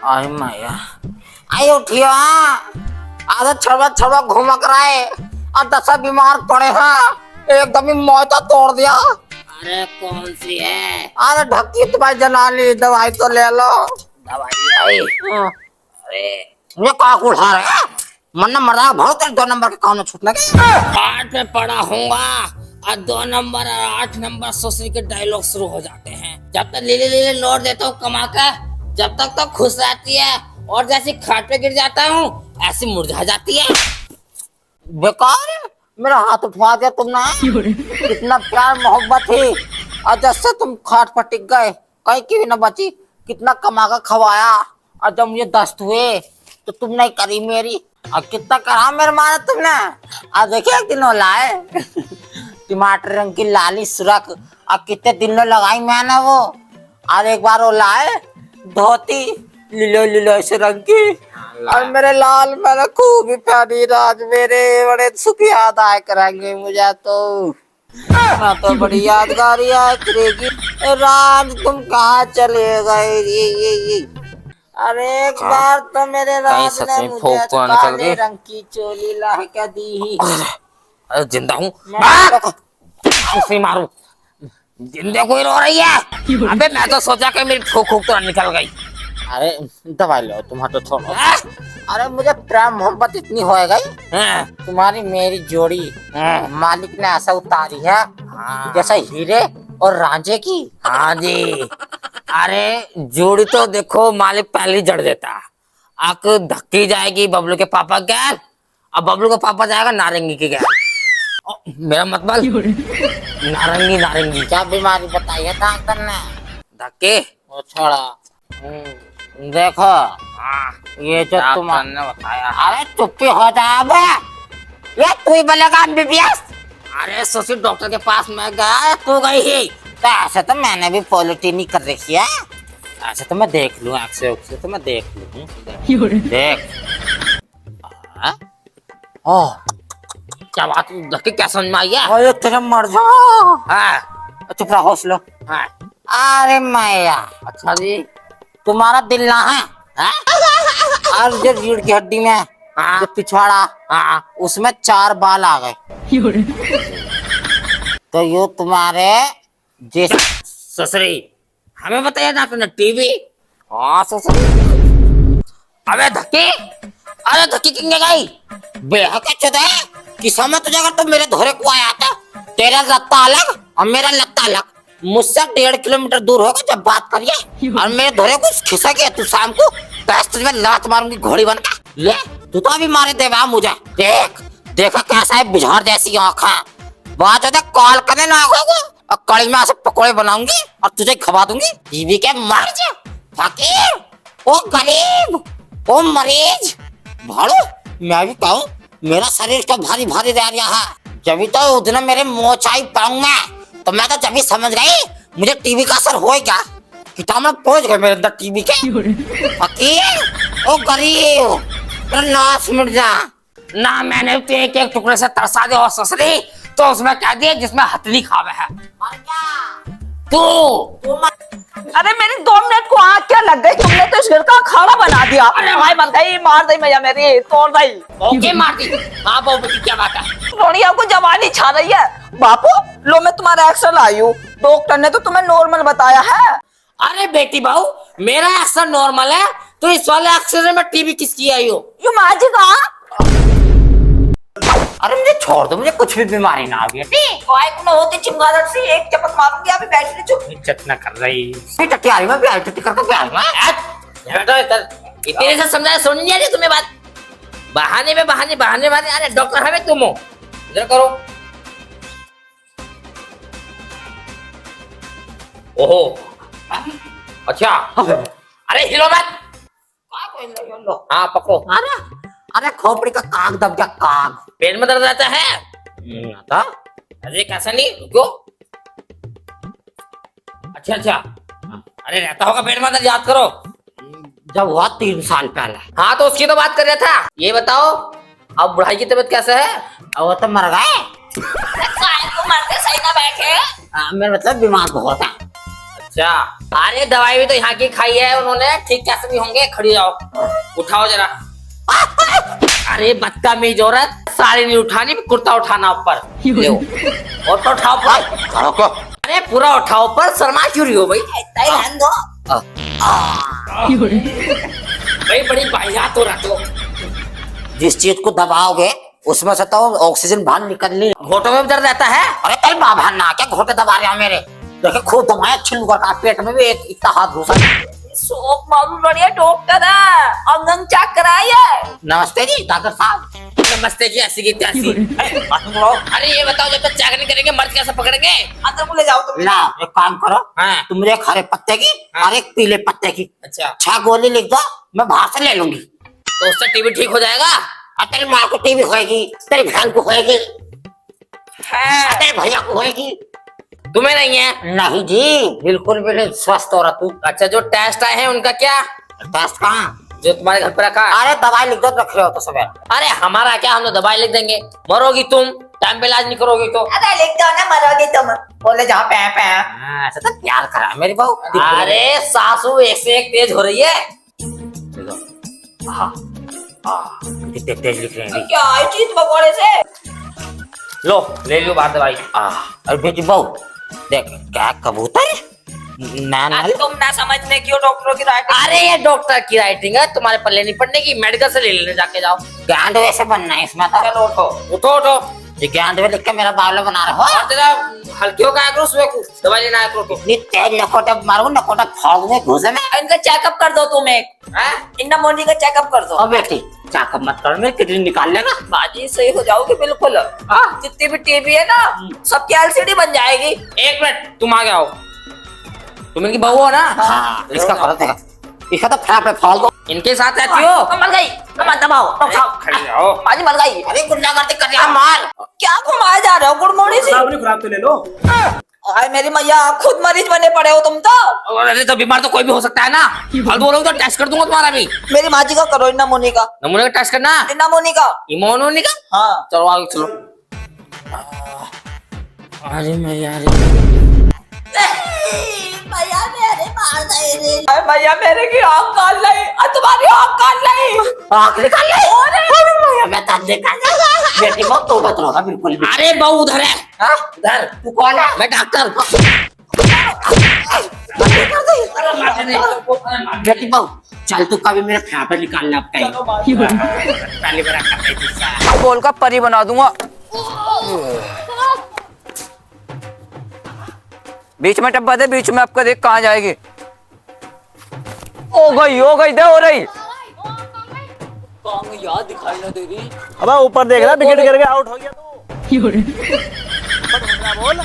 आई मैया आई उठियो आधा छड़वा छड़वा घुमक रहा है और दसा बीमार पड़े हैं एकदम ही मोता तोड़ दिया। अरे कौन सी है? अरे ढक्की तुम्हारी जनानी दवाई तो ले लो। दवाई आई? अरे ये का उठा रहे हैं मरना मरदा बहुत 2 नंबर के काम में छूटने के हाथ में पड़ा होऊंगा और 2 नंबर और 8 नंबर सोचने के डायलॉग शुरू हो जाते हैं। जब तक लीले लीले नोट देता हूँ कमा कर जब तक तो खुश रहती है और जैसे खाट पे गिर जाता हूँ ऐसी मुरझा जाती है। बेकार मेरा हाथ उठवा दिया तुमने। कितना प्यार मोहब्बत थी और जब से तुम खाट पर टिक गए कहीं की भी न बची। कितना कमा कर खवाया और जब मुझे दस्त हुए तो तुम नहीं करी मेरी और कितना करा मेरे माने तुमने। और देखिए एक दिन लाए टमाटर रंग की लाली सुरख और कितने दिन लगाई मैंने वो। और एक बार वो लाए धोती लीलो लीलो ऐसे रंग की और मेरे लाल मैंने खूब ही प्यारी राज मेरे बड़े सुख याद आया करेंगे मुझे तो मैं तो बड़ी यादगार याद करेगी। राज तुम कहाँ चले गए ये। अरे एक बार तो मेरे राज ने मुझे काले रंग की चोली ला के दी। अरे जिंदा हूँ मारू जिंदे कोई रो रही है। अबे मैं तो सोचा कि मेरी ठोक ठोक तो निकल गई। अरे दवाई लो तुम्हारा तो छोड़ो। अरे मुझे प्रेम मोहब्बत इतनी हो गई तुम्हारी मेरी जोड़ी मालिक ने ऐसा उतारी है जैसा हीरे और रांझे की। हाँ जी अरे जोड़ी तो देखो मालिक पहले ही जड़ देता। आक धक्की जाएगी बबलू के पापा गैर अब बबलू का पापा जाएगा नारंगी के गैर। मेरा मतलब नारंगी नारंगी क्या बीमारी बताई है डॉक्टर ने? धक्के वो छोड़ा देखो ये जो तुमने बताया। अरे चुप्पी हो जाए बे ये तू ही बोलेगा एमबीबीएस। अरे सोची डॉक्टर के पास मैं गया तू गई ही। तो ऐसे तो मैंने भी पॉलिटेक्निक कर रखी है। ऐसे तो मैं देख लूं आँख से तो मैं देख लूं देख। ओह क्या बात धक्के क्या समझ में आई है? अरे तेरा मर जा चुप रहो हौसलो। अरे मैया अच्छा जी तुम्हारा दिल ना है और जो रीढ़ की हड्डी में जो पिछवाड़ा उसमें 4 बाल आ गए तो ये तुम्हारे जैसे ससुरी हमें बताया ना तुमने टीवी। हाँ ससुरी अबे धक्के अरे धक्की किंगे गई बेहद अच्छे थे कि समय तुझे अगर तुम मेरे धोरे को आया था तेरा लत्ता अलग और मेरा लत्ता अलग मुझसे 1.5 किलोमीटर दूर होगा जब बात करिए और मेरे धोरे को खिसा गया तू शाम को तुझे लात मारूंगी घोड़ी बन के। ले तू तो अभी मारे देवा मुझे देख देखा कैसा है बिझार जैसी आँखा बात होता कॉल करने ना और कड़ी में ऐसे पकौड़े बनाऊंगी और तुझे खवा दूंगी जीवी के मर जा फकीर ओ गरीब ओ मरीज भाड़ो। मैं भी कहूँ मेरा शरीर तो भारी भारी रह रहा है जब तो उस दिन मेरे मोचाई पाऊंगा तो मैं तो जब भी समझ गई मुझे टीवी का असर होएगा किताब पहुंच गए मेरे अंदर टीवी के फकीर ओ गरीब नाश मिट जा ना मैंने तो एक एक टुकड़े से तरसा दे और ससुरी तो उसमें कह दिया जिसमें हथनी खावे है तू। अरे मेरी 2 मिनट को आँख क्या लग गई तुमने तो इस घर का अखाड़ा बना दिया। अरे भाई बन गई मार दी मैया मेरी तोड़ दी ओके मार दी। हाँ बाबू की क्या बात है? रोनिया को जवानी छा रही है। बापू लो मैं तुम्हारा एक्सरे लाई हूँ डॉक्टर ने तो तुम्हें नॉर्मल बताया है। अरे बेटी बहू मेरा एक्सरे नॉर्मल है तो इस वाले एक्सरे में टीवी किसकी आई हो? यू माँ जी कहा? अरे मुझे छोड़ दो मुझे कुछ भी बीमारी ना आ होती चिमगादड़ से एक चपक मारूंगी अभी बैटरी चुप इज्जत न कर रही टटियारी में भी आई टट्टी करके भी आई इतने से समझाया समझ नहीं आ रही तुम्हें बात। बहाने में बहाने बहाने बहाने अरे डॉक्टर हमें तुम हो इधर करो। ओहो अच्छा अरे हिलो मत। हाँ पकड़ो। अरे खोपड़ी का काग दब गया काग पेट में दर्द रहता है था अरे कैसा नहीं रुको। अच्छा अच्छा अरे रहता होगा पेट में दर्द याद करो जब हुआ 3 साल पहले। हाँ तो उसकी तो बात कर रहा था। ये बताओ अब बुढ़ाई की तबीयत कैसे है? वो तो मर गए मरते सही ना बैठे मेरा मतलब बीमार बहुत है अच्छा, अरे दवाई भी तो यहाँ की खाई है उन्होंने, ठीक कैसे भी होंगे। खड़ी जाओ, उठाओ जरा। अरे बदतमीज औरत, साड़ी नहीं उठानी, कुर्ता उठाना ऊपर। लो, और तो उठाओ ऊपर। अरे पूरा उठाओ ऊपर, शर्मा क्यों रही हो भाई? ध्यान दो। भाई बड़ी वाहियात हो रहा तो। जिस चीज को दबाओगे उसमें से तो ऑक्सीजन बाहर निकलनी। घोटों में भी दर्द रहता है? अरे कल बाबा ना क्या घोटे दबा रहे हो मेरे। देखे खूब दबाया, छिल का पेट में भी एक इतना हाथ घुसा। शोक मालूम बढ़िया डॉक्टर है, अंगन चेक कराइए। नमस्ते जी डॉक्टर साहब। नमस्ते जी, ऐसी की तैसी। अरे ये बताओ, जब तक चेक नहीं करेंगे मर्द कैसे पकड़ेंगे? अंदर को ले जाओ तुम। ला एक काम करो, हाँ। तुम मुझे एक हरे पत्ते की और एक पीले पत्ते की अच्छा, 6 गोली लिख दो, मैं बाहर से ले लूंगी। तो उससे टीबी ठीक हो जाएगा? और तेरी माँ को टीबी होएगी, तेरी बहन को होएगी, है। तेरे भैया को होएगी। तुम्हें नहीं है? नहीं जी, बिल्कुल भी नहीं, स्वस्थ हो रहा तू। अच्छा, जो टेस्ट आए हैं उनका क्या? टेस्ट कहाँ? जो तुम्हारे घर पर रखा है? अरे दवाई लिख दो, रख रहे हो तो सवेरे। अरे हमारा क्या, हम तो दवाई लिख देंगे। मरोगी तुम, टाइम पे इलाज नहीं करोगी तो। अरे लिख दो ना, मरोगे तुम। बोले जाओ पे पे। हाँ, ऐसा तो प्यार करा मेरी बहू। अरे सासू एक से एक तेज हो रही है। कितने तेज लिख रहे हैं। क्या है चीज पकौड़े से? लो ले लो बाहर दवाई। अरे बेटी बहू देख, क्या कबूतर ना ना। अरे तुम ना समझने क्यों डॉक्टरों की राय। अरे ये डॉक्टर की राइटिंग है, तुम्हारे पल्ले नहीं पड़ने की। मेडिकल से ले लेने जाके जाओ। गांड वैसे बनना है इसमें तो। चलो उठो उठो उठो। ये गांड में लिख के मेरा बावला बना रहे हो। और तेरा हल्की हो गया करो, सुबह को दवाई लेना है करो। इतनी तेज नकोटा मारूंगा, नकोटा फाड़ दूंगा घुसे में। इनका चेकअप कर दो तुम एक। इन मोनी का चेकअप कर दो। और बेटी चाकअप मत कर, मेरी किडनी निकाल लेगा। बाजी सही हो जाओगे बिल्कुल। जितनी भी टीबी है ना, सबकी एलसीडी बन जाएगी। एक मिनट, तुम आ जाओ। तुम इनकी बहू हो ना? हाँ, इसका कर देगा, इसका तो फटाफट फाड़ दो। इनके साथ रहती हो? मैं मर गई। मत दबाओ, तुम खाओ। खड़ी जाओ। बाजी मर गई। अरे गुंडागर्दी कर रहा है, मार। क्या घुमाए जा रहे हो गुड़मोड़ी से? खुराक तो ले लो। हाय मेरी मैया, खुद मरीज बने पड़े हो तुम तो। अरे तो बीमार तो कोई भी हो सकता है ना। फालतू बोलोगे तो टेस्ट कर दूंगा तुम्हारा भी। मेरी माँ जी का करो, इन्ना मोनी का। नमूने का टेस्ट करना। इन्ना मोनी का। इमोनोनी का? हाँ चलो आगे चलो। अरे मैं यार, भैया मेरे मार दे रे। भैया मेरे की आँख काट ली। तुम्हारी आँख काट ली। आँख निकाल ले। मैं तब देखा बेटी बहुत तो बत रहा बिल्कुल भी। अरे बहू उधर है। हाँ? उधर। तू कौन है? मैं डॉक्टर। बेटी बहू चल, तू कभी मेरे फेफड़े निकाल ले अब कहीं। पहली बार करता है। बोल का परी बना दूंगा। बीच में टप्पा दे, बीच में आपका देख कहाँ जाएगी। हो गई दे हो रही। याद दिखाई ना दे रही। अब ऊपर देख रहा, विकेट गिर गया, आउट हो गया तू। बोल।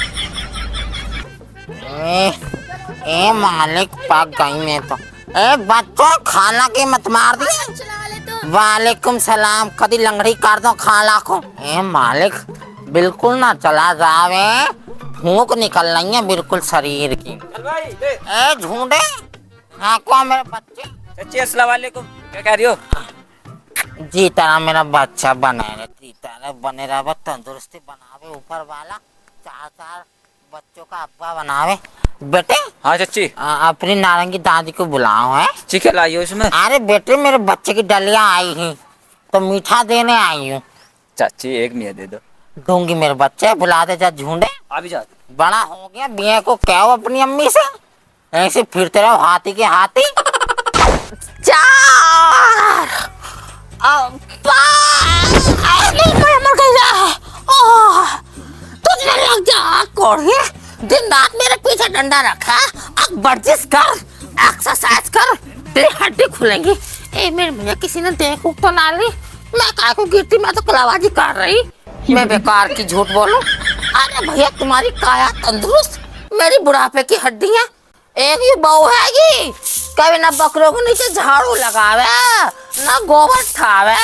ए मालिक पक गई मैं तो। ए बच्चों खाना की मत मार दिए। वालेकुम सलाम, कदी लंगड़ी काट दो खाला को। ए मालिक बिल्कुल ना चला जावे, फूंक निकल रही है बिल्कुल शरीर की। ए झूठे हाँ कौन मेरे बच्चे। चाची अस्सलाम वालेकुम, क्या कह रही हो? जी तरह मेरा बच्चा बने रहे, जी तरह बने रहे, तंदुरुस्ती बनावे ऊपर वाला, 4 बच्चों का अब्बा बनावे। बेटे हाँ चाची। अपनी नारंगी दादी को बुलाओ है। ठीक है, लाइयो इसमें। अरे बेटे मेरे बच्चे की डलियां आई हैं तो मीठा देने आई हूँ। चाची एक मिया दे दो। दूंगी मेरे बच्चे, बुला दे जा झूठे। अभी जा। बड़ा हो गया, बिया को कहो अपनी अम्मी से, ऐसे फिरते रहो हाथी के हाथी। 4 तुझे लग जा कोढ़ी, दिन रात मेरे पीछे डंडा रखा। अब वर्जिश कर, एक्सरसाइज कर, तेरी हड्डी खुलेंगी। ए मेरे भैया किसी ने देख तो ना ली, मैं काय को गिरती, मैं तो कलाबाजी कर रही। मैं बेकार की झूठ बोलूं। अरे भैया तुम्हारी काया तंदुरुस्त, मेरी बुढ़ापे की हड्डियां। एक ही बहू हैगी, कभी ना बकरों के नीचे झाड़ू लगावे ना गोबर उठावे।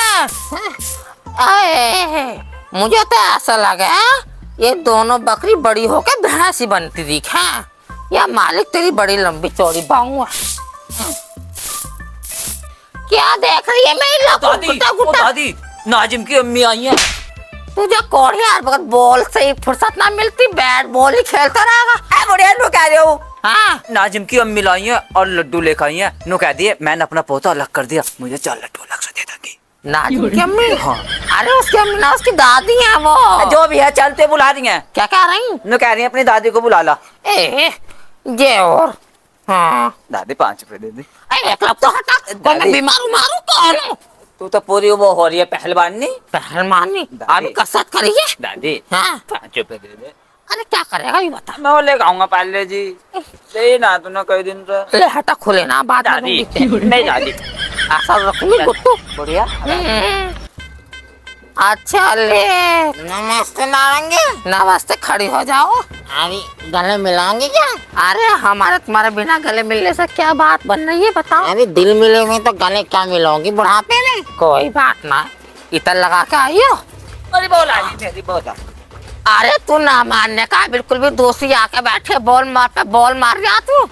मुझे तो ऐसा लगा ये दोनों बकरी बड़ी होकर भैंस ही बनती दिखा। या मालिक तेरी बड़ी लंबी चौड़ी बाहू है। क्या देख रही है मेरी दादी, दादी नाजिम की अम्मी आई है। तुझे कौन यार बगत बॉल से ही फुर्सत ना मिलती, बैट बॉल ही खेलता रहेगा। बुढ़िया नु कह रही हो, हाँ नाजिम की अम्मी लाई है और लड्डू लेकर आई है। नो कह दिए मैंने अपना पोता अलग कर दिया, मुझे 4 लड्डू अलग से दे देंगी। नाजिम की अम्मी? हाँ। अरे उसकी अम्मी ना, उसकी दादी है वो। जो भी है चलते बुला रही हैं। क्या कह रही? नो कह रही है अपनी दादी को बुला ला। ये और हाँ दादी 5 रुपए दे दी। एक तो हटा, कोई मैं बीमार उमारू कौन है? तू तो पूरी वो हो रही है पहलवानी। पहलवानी दादी। अभी कसरत करिए। दादी हाँ 5 रुपए दे दे। अरे क्या करेगा ये बता। मैं वो लेकर आऊंगा पहले जी। ले ना तूने कई दिन से। ले हटा, खुले ना बात में दादी तुम दिखते। नहीं दादी। ऐसा रखूंगी गुट्टू। बढ़िया। अच्छा ले। नमस्ते नारंगी। नमस्ते, खड़ी हो जाओ। अरे गले मिलाओगे क्या? अरे हमारे तुम्हारे बिना गले मिलने से क्या बात बन रही है बताओ। अरे दिल मिलेंगे तो गले क्या मिलोगी बुढ़ापे में? कोई बात ना, इतर लगा के आई हो। अरे बोला मेरी बोला। अरे तू ना मानने का, बिल्कुल भी दोषी आके बैठे बॉल मार पे बॉल मार रहा तू।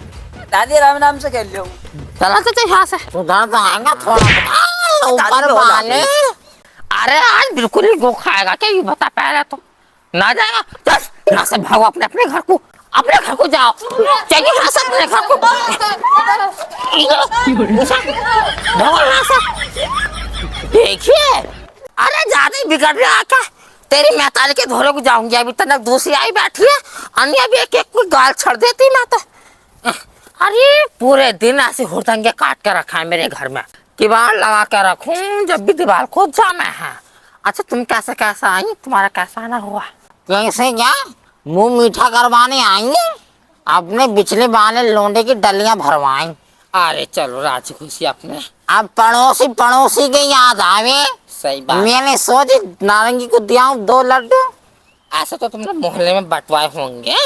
दादी राम नाम से खेल लो। चला तो यहाँ से। सुधर तो आएगा थोड़ा ऊपर दादी वाले। अरे आज बिल्कुल ही गो खाएगा क्या ये बता पहले तो। ना जाएगा, चल यहाँ से भागो अपने अपने घर को, अपने घर को जाओ। चलिए यहाँ से अपने घर को भागो यहाँ से। देखिए अरे ज्यादा ही बिगड़ रहा क्या? तेरी मैतारी के धोरे को जाऊंगी, अभी तक दूसरी आई बैठी है, अन्य भी एक एक को गाल छड़ देती मैं तो। अरे पूरे दिन ऐसे हुड़दंगे काट के रखा है मेरे घर में, किवाड़ लगा के रखूं जब भी दीवार को जाना है। अच्छा तुम कैसे कैसे आई, तुम्हारा कैसा आना हुआ? कैसे क्या मुंह मीठा करवाने आएंगे? अपने बिचले वाले लोंडे की डलियां भरवाएं। अरे चलो राजी खुशी अपने। अब पड़ोसी पड़ोसी के याद आवे। सही बात। मैंने सोची नारंगी को दिया 2 लड्डू। ऐसे तो तुमने मोहल्ले में बंटवाए होंगे।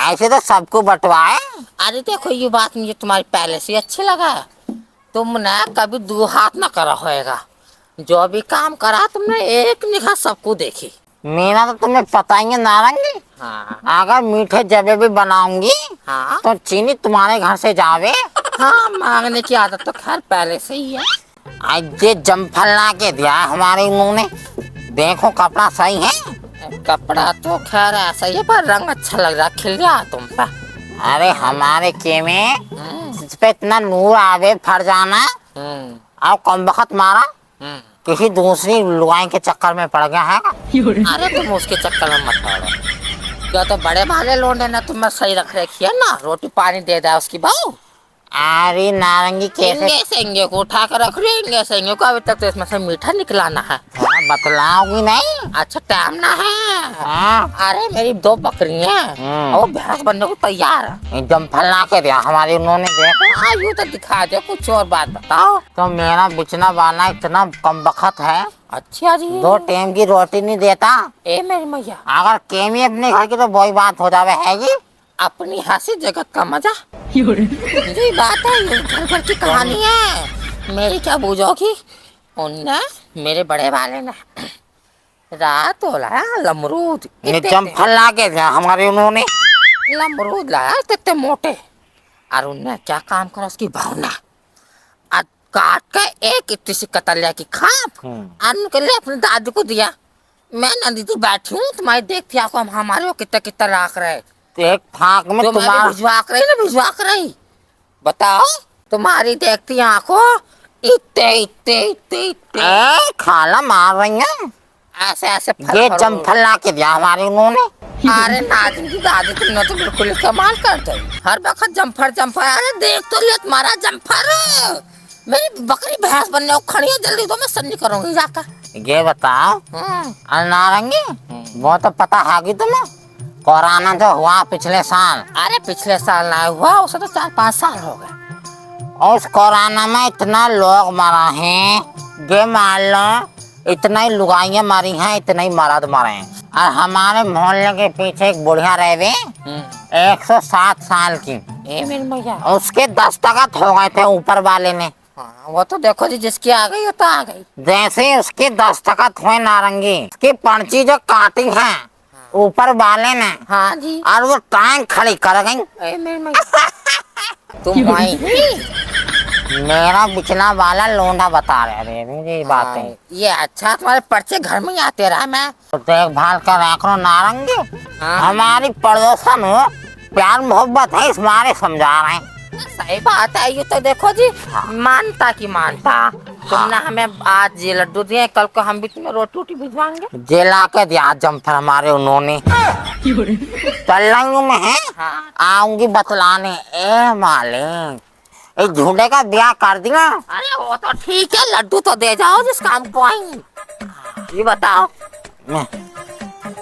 ऐसे तो सबको बंटवाए। अरे देखो ये बात मुझे तुम्हारी पहले से अच्छी लगा। तुमने कभी 2 हाथ ना करा होएगा, जो भी काम करा तुमने एक निगाह सबको देखी। मेरा तो तुम्हें पता ही है नारंगी। हाँ अगर मीठे जबे भी बनाऊंगी हाँ तो चीनी तुम्हारे घर से जावे। हाँ, मांगने की आदत तो खैर पहले से ही है। आज ये जमफल ला के दिया है हमारे उन्होंने। देखो कपड़ा सही है। कपड़ा तो खैर ऐसा ही है, पर रंग अच्छा लग रहा, खिल गया तुम पे। अरे हमारे के में जिस पे इतना नूर आवे फर जाना। अब कम वक्त मारा किसी दूसरी लुगाई के चक्कर में पड़ गया है। अरे तुम उसके चक्कर में मत पड़ो। क्या तो बड़े भाले लोंडे ने तुम्हें सही रख रखी है ना, रोटी पानी दे दा उसकी बहू। अरे नारंगी कैसे इंगे सेंगे को उठा कर रख रही है, इंगे सेंगे को अभी तक तो इसमें से मीठा निकलाना है। बतलाओगी नहीं? अच्छा टाइम ना है। हाँ। अरे मेरी 2 बकरियां और वो भैंस बनने को तैयार है। ये जमफल ला के दिया हमारे उन्होंने। देखो हाँ यूँ तो दिखा दो, कुछ और बात बताओ। तो मेरा बिचना वाला इतना कम वक्त है, अच्छा जी 2 टाइम की रोटी नहीं देता। ए मेरी मैया, अगर केमी अपने घर की तो वही बात हो जावे है जी। अपनी हंसी जगत का मजा। यही बात है, ये घर घर की कहानी है। मेरी क्या बूझोगी? उनने मेरे बड़े वाले ने रात हो लाया लमरूद, ये जमफल ला के दिया हमारे उन्होंने। लमरूद लाया इतने मोटे। और उनने क्या काम करा, उसकी भावना काट के एक इतनी सी कतलिया की खाप अन्न के लिए अपनी दादी को दिया। मैं नंदी तो बैठी हूँ तुम्हारी देखती आपको, हम हमारे को कितना कितना राख रहे। एक फाक में तुम्हारा भिजवा कर रही ना, भिजवा कर रही। बताओ तुम्हारी देखती आंखों इतने इतने इतने इतने खाला मार रही है। ऐसे ऐसे ये जमफल ला के दिया हमारे उन्होंने। अरे नाजिम की दादी तुमने तो बिल्कुल कमाल कर दी, हर वक्त जम्फर जम्फर। अरे देख तो ले तुम्हारा जम्फर, मेरी बकरी भैंस बनने को खड़ी है, जल्दी तो मैं सन्नी करूंगी जाकर। ये बताओ नारंगी, वो तो पता है कि तुम्हें कोरोना जो हुआ पिछले साल। अरे पिछले साल ना हुआ, उसे तो 4-5 साल हो गए। और उस कोरोना में इतना लोग मरा है, ये मान लो इतना ही लुगाइयाँ मरी हैं, इतना ही मर्द मरे हैं। और हमारे मोहल्ले के पीछे एक बुढ़िया रहे 107 साल की। ए मेरी मैया, उसके दस्तखत हो गए थे ऊपर वाले ने। हाँ, वो तो देखो जी, जिसकी आ गई वो तो आ गई। जैसे ही उसके दस्तखत हुए नारंगी, उसकी पर्ची जो काटी है ऊपर वाले ने, हाँ जी, और वो टांग खड़ी कर गई। ए मेरी मैया तुम आई ही? मेरा बिचला वाला लोंडा बता रहे मुझे ये बातें। ये अच्छा तुम्हारे पर्चे घर में ही आते रहा। मैं तो देखभाल कर रखो नारंगी। हाँ। हमारी पड़ोसन हो प्यार मोहब्बत है, इस मारे समझा रहे हैं। सही बात है। ये तो देखो जी, मानता की मानता। तुमने हमें आज ये लड्डू दिए, कल को हम भी तुम्हें रोटी वोटी भिजवाएंगे। जेला के दिया जम फिर हमारे उन्होंने। चल रही हूँ मैं, है आऊंगी बतलाने। ए मालिक, इस झूठे का ब्याह कर दिया। अरे वो तो ठीक है, लड्डू तो दे जाओ जिस काम को आई। ये बताओ।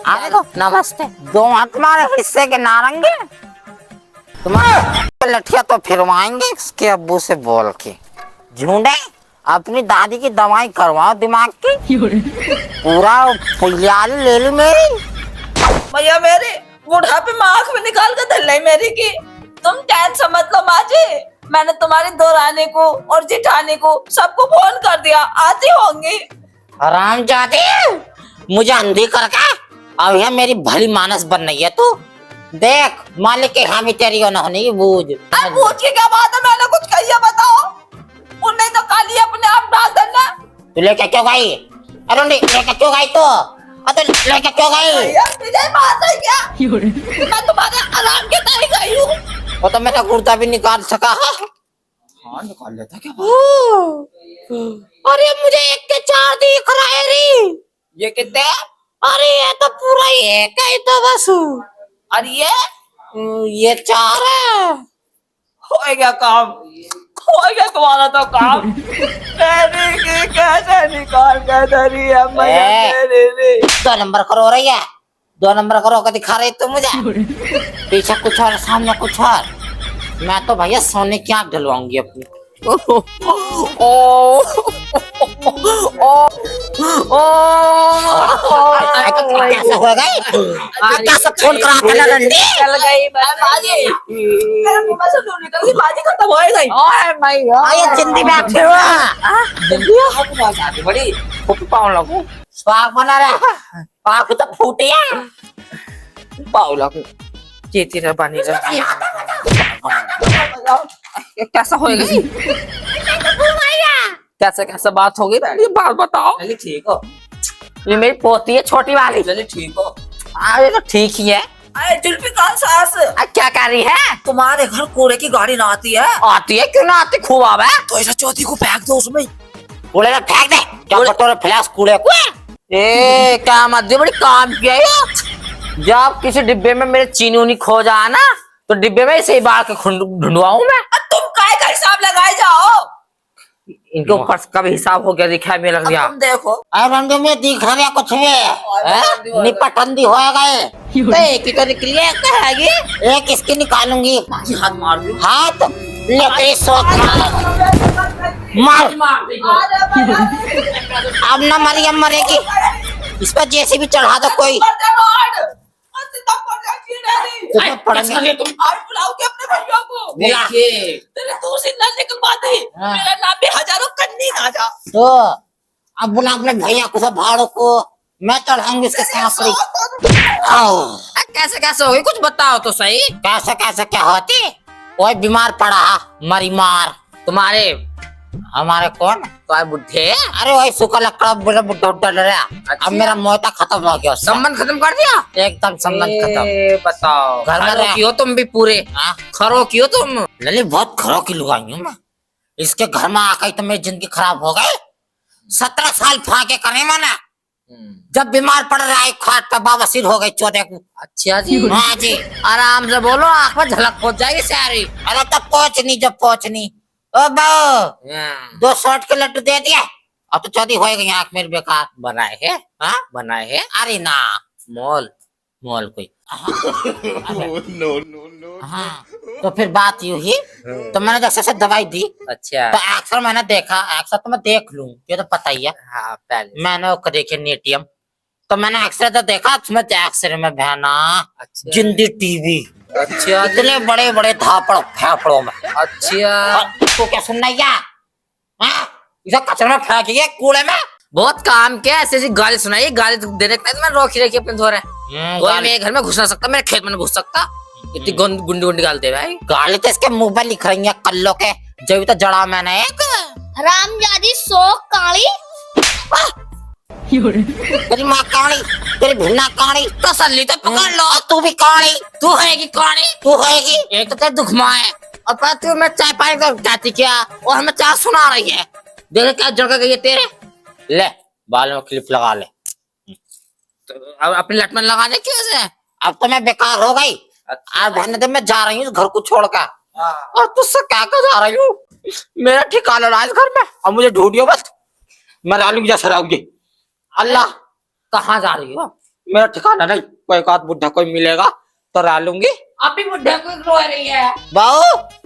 अरे तो नमस्ते। दो हाथ तुम्हारे हिस्से के नारंगे, तुम्हारे लठिया तो फिरवाएंगे इसके अब्बू से बोल के। झूठे अपनी दादी की दवाई करवाओ दिमाग की, पूरा फुलियाल ले ली मेरी। भैया मेरे बुढ़ापे में आंख में निकाल कर धल रही मेरी की। तुम टेंशन मत लो माँ जी, मैंने तुम्हारी दो रानी को और जिठानी को सबको फोन कर दिया, आती होंगी। आराम जाते मुझे अंधी करके अब यह मेरी भली मानस बन रही है तू। देख मालिक के हामी तेरी हो ना होने की बूझ। अब पूछ के क्या बात है, मैंने कुछ कही है बताओ। उन्हें तो खाली अपने आप डाल देना। तू लेके क्यों गई? अरे लेके क्यों गई तू? तो लेके क्यों गई? भैया तुझे बात है क्या? मैं तुम्हारे आराम के तय गई हूँ। वो तो मेरा कुर्ता भी निकाल सका। हाँ निकाल लेता क्या? अरे मुझे एक के चार दिख रहा है रे। ये कितने? अरे ये तो पूरा एक है तो बस। और ये चार है। हो गया काम, हो गया तुम्हारा तो काम। तेरी की कैसे निकाल के धरी है मैया तेरी रे। 2 नंबर करो रही है, 2 नंबर करो का दिखा रही तू मुझे। पीछे कुछ और सामने कुछ और। मैं तो भैया सोने की आंख ढलवाऊंगी अपनी। कैसे हो गई? कैसे फोन करा था डंडी? चल गई बाजी, मेरे मुंह में से दूर निकल गई, बाजी खत्म हो गई। ओए मैया आये जिंदी बैठे हुआ जिंदगी बड़ी पाँव लगू। स्वाग बना रहा, पाक तो फूटिया। पाँव लगू। चेती रह बनी रह। कैसा होएगा? कैसे कैसे बात होगी? ये बात बताओ। चलिए ठीक हो, ये मेरी पोती है छोटी वाली। चलिए ठीक हो। ये तो ठीक ही है। अरे जुल्फिकार सास, क्या कर रही है? तुम्हारे घर कूड़े की गाड़ी ना आती है? आती है, क्यों ना आती? खूब आवे। तो ऐसा चौथी को फेंक दो उसमें। कूड़े में फेंक दे। क्या कटोरे फ्लास कूड़े को? ए क्या मत बड़ी काम किया ये। जब किसी डिब्बे में मेरे चीनी उनी खो जाए ना, तो डिब्बे में इसे बाढ़ के ढूंढवाऊं मैं। तुम काय का हिसाब लगाए जाओ। इनके ऊपर का भी हिसाब हो गया, दिखा में लग गया। तुम देखो रंग में दिख रहा कुछ भी निपट अंधी हो गए। तो एक ही तो निकली है, कहेगी एक इसकी निकालूंगी। हाथ मार दो। हाथ लेते सोच मार। अब ना मरी, अब मरेगी। इस पर जैसे भी चढ़ा दो कोई। तुम्हें पड़ेंगे। देखिए तेरे दूर से नल निकलवा दे। मेरा नाम भी हजारों कन्नी ना जा। तो अब बुला अपने भैया को, सब भाड़ों को मैं चढ़ाऊंगी इसके सांपड़ी। कैसे कैसे होगी? कुछ बताओ तो सही। कैसे कैसे क्या होती? कोई बीमार पड़ा मरी मार। तुम्हारे हमारे कौन? तो बुढ़े। अरे वही सूखा लकड़ा बुढ़ा बुढ़ा डर रहा। अब मेरा मोता खत्म हो गया। संबंध खत्म कर दिया एकदम संबंध खत्म। बताओ, घर में खरो रह। क्यों तुम भी पूरे? खरो क्यों तुम? लली बहुत खरो की लुगाई हूँ मैं। इसके घर में आकर तो मेरी जिंदगी खराब हो गई। 17 साल फाके करे मैंने। जब बीमार पड़ रहा है खाट पे बवासीर हो गई 14 को। अच्छा जी। हाँ जी। आराम से बोलो, आंख में झलक पहुंच जाएगी सारी। अरे तब पहुंचनी, जब पहुंचनी। ओ बाबू 2 शॉट के लड्डू दे दिया। अब तो 14 हो गई आंख मेरी बेकार। बनाए है? हाँ बनाए है अरे ना मॉल। मोल कोई। हाँ तो फिर बात यूं ही। तो मैंने जैसे से दवाई दी अच्छा। तो अक्सर मैंने देखा, अक्सर तो मैं देख लूं, ये तो पता ही है। हाँ पहले। मैंने वो देखे नेटियम, तो मैंने अक्सर तो देखा उसमें एक्सरे में बहना अच्छा। जिंदी टीवी। अच्छा इतने बड़े बड़े धापड़ फेफड़ों में। अच्छा। तो क्या सुनना है? इसे कचरे में फेंकिए कूड़े में। बहुत काम क्या, ऐसी ऐसी गाली सुनाई, गाली दे रखता है। मैं रोकी रखी अपने धोरे। कोई मेरे घर में घुस ना सकता, मेरे खेत में नहीं घुस सकता। इतनी गुंडी गुंडी गालते भाई। गाली तो इसके मुंह पे लिख रही है कल्लो के, जब तो जड़ा मैंने एक रामजादी सो काली तेरी माँ काणी, तेरी भिन्ना काणी, तसल्ली तो पकड़ लो। तू भी काणी, तू हैगी कौन है? तू होएगी। एक तो तेरे दुख माँ है और पर तू मैं चाय पानी तो जाती क्या और हमें चाय सुना रही है। देख क्या जड़ गई है तेरे। ले बाल में क्लिप लगा ले। तो अब अपनी लट में लगा दे क्यों से? अब तो मैं बेकार हो गई। आज बहन दे मैं जा रही हूँ घर को छोड़कर। और तुझसे क्या कर जा रही हूँ? मेरा ठिकाना ना है इस घर में। अब मुझे ढूंढियो बस, मैं रालूंगी जैसे रहूंगी। अल्लाह, कहाँ जा रही हो? मेरा ठिकाना नहीं। कोई एक आध बुढ़ा कोई मिलेगा तो रालूंगी। अभी बुढ़े को रो रही है। बाऊ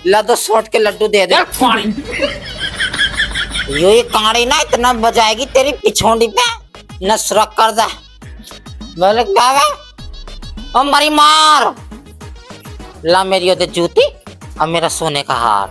लड्डू सोट के लड्डू दे दे। देख पानी। ये काड़ी ना इतना बजाएगी तेरी पिछोंडी पे, नसरक कर दे। बोले क्या है? ओ मरी मार, ला मेरी ओदे जूती और मेरा सोने का हार।